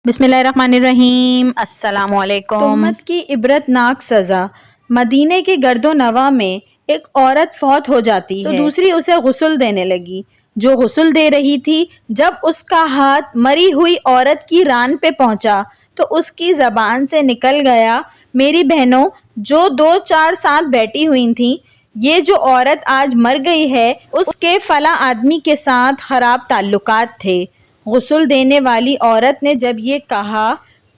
बिस्मिल्लाहिर्रहमानिर्रहीम। अस्सलाम वालेकुम। तोहमत की इबरतनाक सज़ा। मदीने के गर्दो नवा में एक औरत फौत हो जाती है तो दूसरी उसे गुस्ल देने लगी। जो गुस्ल दे रही थी, जब उसका हाथ मरी हुई औरत की रान पे पहुंचा तो उसकी ज़बान से निकल गया, मेरी बहनों जो 2-4 साथ बैठी हुई थीं, ये जो औरत आज मर गई है उसके फला आदमी के साथ ख़राब ताल्लुकात थे। गुस्ल देने वाली औरत ने जब ये कहा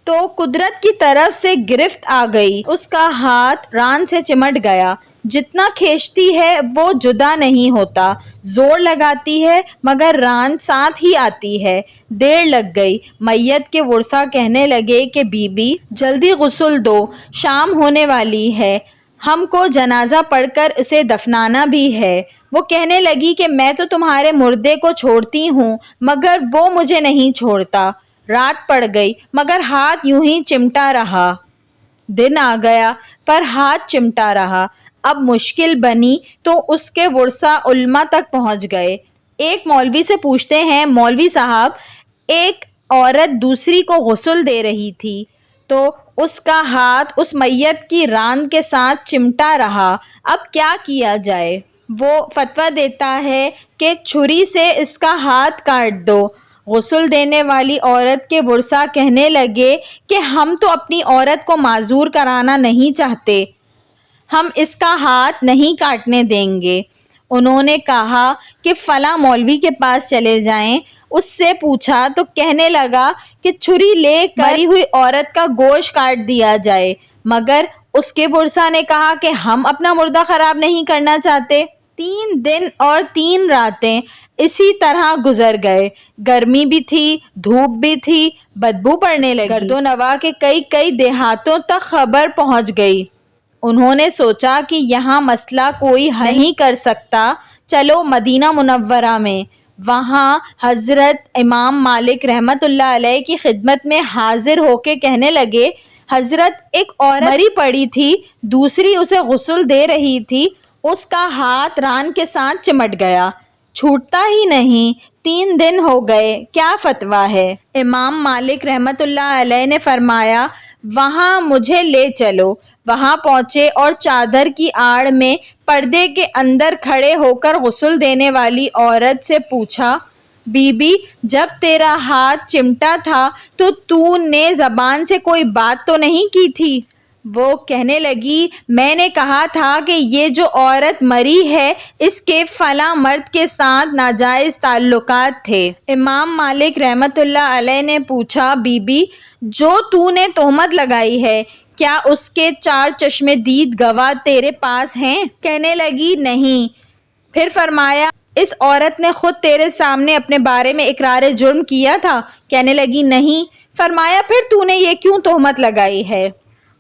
तो कुदरत की तरफ से गिरफ्त आ गई, उसका हाथ रान से चिमट गया। जितना खींचती है वो जुदा नहीं होता, जोर लगाती है मगर रान साथ ही आती है। देर लग गई। मैयत के वर्सा कहने लगे कि बीबी जल्दी गुस्ल दो, शाम होने वाली है, हमको जनाजा पढ़कर उसे दफनाना भी है। वो कहने लगी कि मैं तो तुम्हारे मुर्दे को छोड़ती हूँ मगर वो मुझे नहीं छोड़ता। रात पड़ गई मगर हाथ यूं ही चिमटा रहा। दिन आ गया पर हाथ चिमटा रहा। अब मुश्किल बनी तो उसके वर्सा उल्मा तक पहुँच गए। एक मौलवी से पूछते हैं, मौलवी साहब, एक औरत दूसरी को गुस्ल दे रही थी तो उसका हाथ उस मैयत की रान के साथ चिमटा रहा, अब क्या किया जाए? वो फतवा देता है कि छुरी से इसका हाथ काट दो। गुस्ल देने वाली औरत के वर्सा कहने लगे कि हम तो अपनी औरत को माजूर कराना नहीं चाहते, हम इसका हाथ नहीं काटने देंगे। उन्होंने कहा कि फला मौलवी के पास चले जाएं। उससे पूछा तो कहने लगा कि छुरी लेकर मरी हुई औरत का गोश्त काट दिया जाए, मगर उसके वर्सा ने कहा कि हम अपना मुर्दा खराब नहीं करना चाहते। 3 दिन और 3 रातें इसी तरह गुजर गए। गर्मी भी थी, धूप भी थी, बदबू पड़ने लगी। गर्दो नवा के कई देहातों तक खबर पहुंच गई। उन्होंने सोचा कि यहाँ मसला कोई हल नहीं कर सकता, चलो मदीना मुनव्वरा में। वहाँ हज़रत इमाम मालिक रहमतुल्लाह अलैह की खिदमत में हाजिर होके कहने लगे, हज़रत एक औरत मरी पड़ी थी, दूसरी उसे गुस्ल दे रही थी, उसका हाथ रान के साथ चिमट गया, छूटता ही नहीं, 3 दिन हो गए, क्या फतवा है? इमाम मालिक रहमतुल्लाह अलैह ने फरमाया, वहाँ मुझे ले चलो। वहाँ पहुँचे और चादर की आड़ में पर्दे के अंदर खड़े होकर गुस्ल देने वाली औरत से पूछा, बीबी जब तेरा हाथ चिमटा था तो तूने ज़बान से कोई बात तो नहीं की थी? वो कहने लगी, मैंने कहा था कि ये जो औरत मरी है इसके फला मर्द के साथ नाजायज़ ताल्लुकात थे। इमाम मालिक रहमतुल्लाह अलैह ने पूछा, बीबी जो तूने तोहमत लगाई है क्या उसके 4 चश्मे दीद गवाह तेरे पास हैं? कहने लगी, नहीं। फिर फरमाया, इस औरत ने खुद तेरे सामने अपने बारे में इकरार जुर्म किया था? कहने लगी, नहीं। फरमाया, फिर तूने ये क्यों तोहमत लगाई है?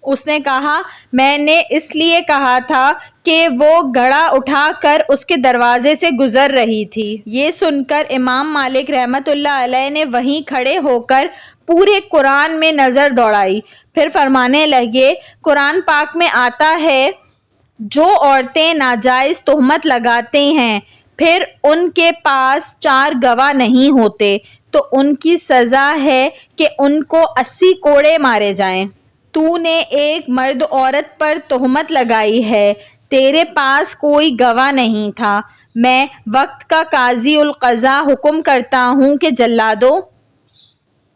उसने कहा, मैंने इसलिए कहा था कि वो घड़ा उठाकर उसके दरवाजे से गुजर रही थी। ये सुनकर इमाम मालिक रहमतुल्लाह अलैह ने वहीं खड़े होकर पूरे कुरान में नज़र दौड़ाई। फिर फरमाने लगे, कुरान पाक में आता है, जो औरतें नाजायज़ तोहमत लगाते हैं फिर उनके पास 4 गवाह नहीं होते तो उनकी सज़ा है कि उनको 80 कोड़े मारे जाएं। तूने एक मर्द औरत पर तोहमत लगाई है, तेरे पास कोई गवाह नहीं था। मैं वक्त का काजी उल क़ज़ा हुक्म करता हूँ कि जल्लादों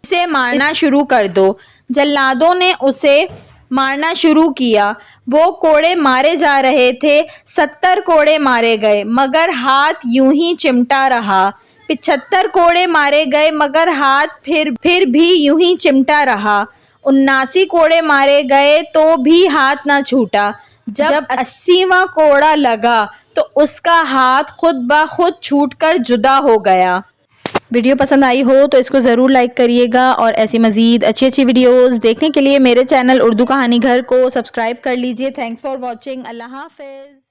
इसे मारना शुरू कर दो। जल्लादों ने उसे मारना शुरू किया। वो कोड़े मारे जा रहे थे, 70 कोड़े मारे गए मगर हाथ यूं ही चिमटा रहा। 75 कोड़े मारे गए मगर हाथ फिर भी यूं ही चिमटा रहा। 79 कोड़े मारे गए तो भी हाथ ना छूटा। जब 80वां कोड़ा लगा तो उसका हाथ खुद ब खुद छूटकर जुदा हो गया। वीडियो पसंद आई हो तो इसको ज़रूर लाइक करिएगा और ऐसी मज़ीद अच्छी वीडियोस देखने के लिए मेरे चैनल उर्दू कहानी घर को सब्सक्राइब कर लीजिए। Thanks for watching. अल्लाह हाफ़िज़।